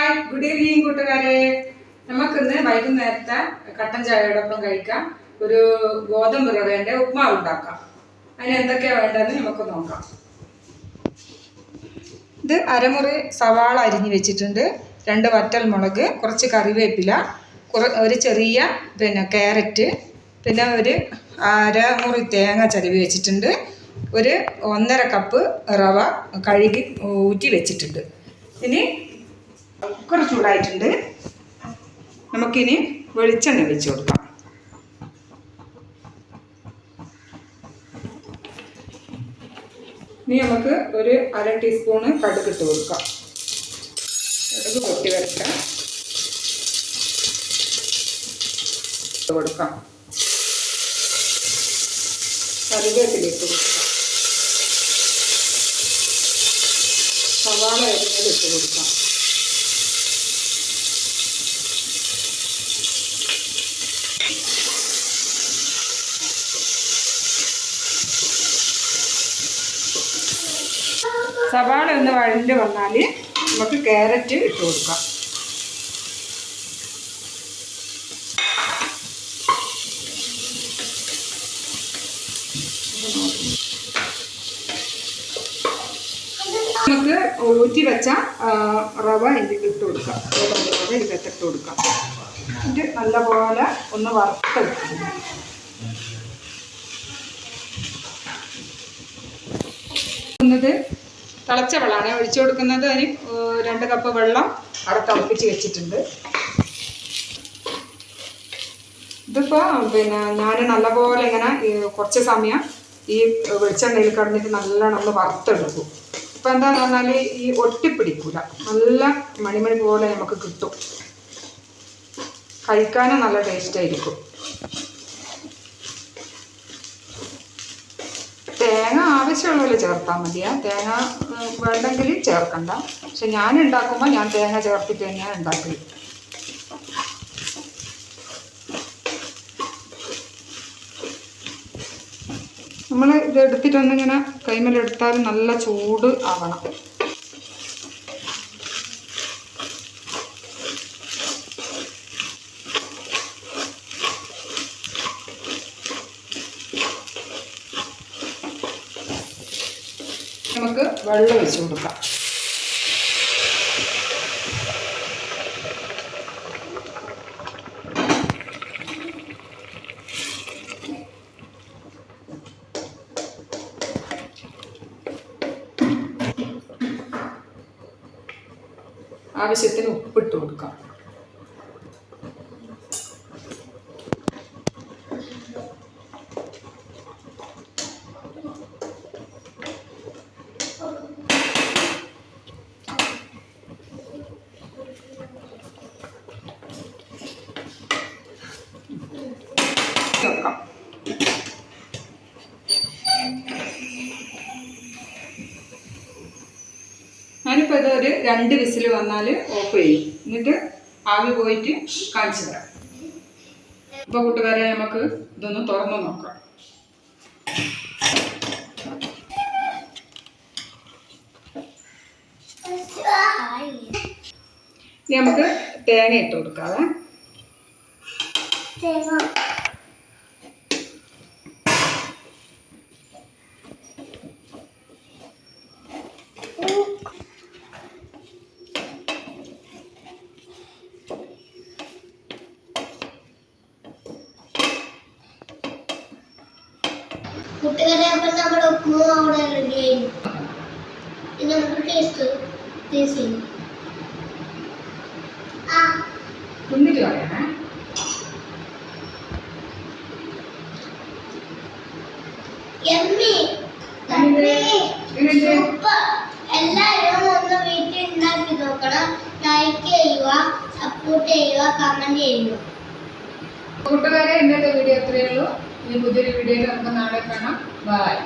Hi, good evening കൂട്ടുകാരെ. നമുക്കിന്ന് വൈകുന്നേരത്തെ കട്ടൻ ചായയോടൊപ്പം കഴിക്കാം ഒരു ഗോതമ്പ് റവേന്റെ ഉപ്മാവ് ഉണ്ടാക്കാം. അതിന് എന്തൊക്കെയാണ് വേണ്ടതെന്ന് നമുക്ക് നോക്കാം. ഇത് അരമുറി സവാള അരിഞ്ഞ് വെച്ചിട്ടുണ്ട്, 2 വറ്റൽമുളക്, കുറച്ച് കറിവേപ്പില, ഒരു ചെറിയ ക്യാരറ്റ്, പിന്നെ ഒരു അരമുറി തേങ്ങ ചരുവി വെച്ചിട്ടുണ്ട്, ഒരു 1.5 കപ്പ് റവ കഴുകി ഊറ്റി വെച്ചിട്ടുണ്ട്. ഇനി കുക്കർ ചൂടായിട്ടുണ്ട്, നമുക്കിനി വെളിച്ചെണ്ണ വെച്ച് കൊടുക്കാം. ഇനി നമുക്ക് ഒരു 1/2 ടീസ്പൂണ് കടുക് ഇട്ട് കൊടുക്കാം. കടുക് പൊട്ടി വരയ്ക്കാം, കൊടുക്കാം. കറിവേപ്പില ഇട്ട് കൊടുക്കാം. സവാള അരിഞ്ഞത് ഇട്ട് കൊടുക്കാം. സവാള ഒന്ന് വഴണ്ട് വന്നാൽ നമുക്ക് ക്യാരറ്റ് ഇട്ട് കൊടുക്കാം. നമുക്ക് ഊറ്റി വെച്ച റവ ഇതിൽ ഇട്ട് കൊടുക്കാം. റവ ഇതിലിട്ട് കൊടുക്കാം. ഇത് നല്ലപോലെ ഒന്ന് വറുത്തെടുക്കും. തിളച്ച വെള്ളമാണ് ഒഴിച്ചു കൊടുക്കുന്നത്. അതിന് 2 കപ്പ് വെള്ളം അവിടെ തിളപ്പിച്ച് വെച്ചിട്ടുണ്ട്. ഇതിപ്പോൾ ഞാൻ നല്ലപോലെ ഇങ്ങനെ കുറച്ച് സമയം ഈ വെളിച്ചെണ്ണയിൽ കിടന്നിട്ട് നല്ലോണം ഒന്ന് വറുത്തെടുക്കും. ഇപ്പം എന്താണെന്ന് പറഞ്ഞാൽ ഈ ഒട്ടിപ്പിടിക്കൂല, നല്ല മണിമണി പോലെ നമുക്ക് കിട്ടും. കഴിക്കാനും നല്ല ടേസ്റ്റായിരിക്കും. തേങ്ങ ആവശ്യമുള്ളവർ ചേർത്താൽ മതിയാ, തേങ്ങ വേണ്ടെങ്കിൽ ചേർക്കണ്ട. പക്ഷെ ഞാൻ ഉണ്ടാക്കുമ്പോൾ ഞാൻ തേങ്ങ ചേർത്തിട്ട് തന്നെയാണ് ഉണ്ടാക്കൽ. നമ്മൾ ഇത് എടുത്തിട്ടൊന്നിങ്ങനെ കൈമേലെടുത്താൽ നല്ല ചൂട് ആവണം. നമുക്ക് വെള്ളം ഒഴിച്ച് കൊടുക്കാം. ആവശ്യത്തിന് ഉപ്പിട്ട് കൊടുക്കാം. ഞാനിപ്പോൾ ഇതൊരു 2 വിസിൽ വന്നാൽ ഓഫ് ചെയ്യും. എന്നിട്ട് ആവി പോയിട്ട് കാണിച്ചു തരാം. ഇപ്പോൾ കൂട്ടുകാരെ നമുക്ക് ഇതൊന്ന് തുറന്ന് നോക്കാം. ഇനി നമുക്ക് തേങ്ങ ഇട്ട് കൊടുക്കാവേ. കൂട്ടുകാരെ, അപ്പം നമ്മുടെ ഉപ്പുമാവ് അവിടെ റെഡി ആയിരുന്നു. ഇനി നമുക്ക് ടേസ്റ്റ് ചെയ്യും. എന്നിട്ട് പറയണേ. എല്ലാവരും ഒന്ന് വീട്ടിൽ ഉണ്ടാക്കി നോക്കണം. ലൈക്ക് ചെയ്യുക, സപ്പോർട്ട് ചെയ്യുക, കമന്റ് ചെയ്യുക. കൂട്ടുകാരെ, ഇന്നത്തെ വീഡിയോ അത്രയേ ഉള്ളൂ. ഇനി പുതിയൊരു വീഡിയോയിൽ നമുക്ക് നാളെ കാണാം. ബൈ.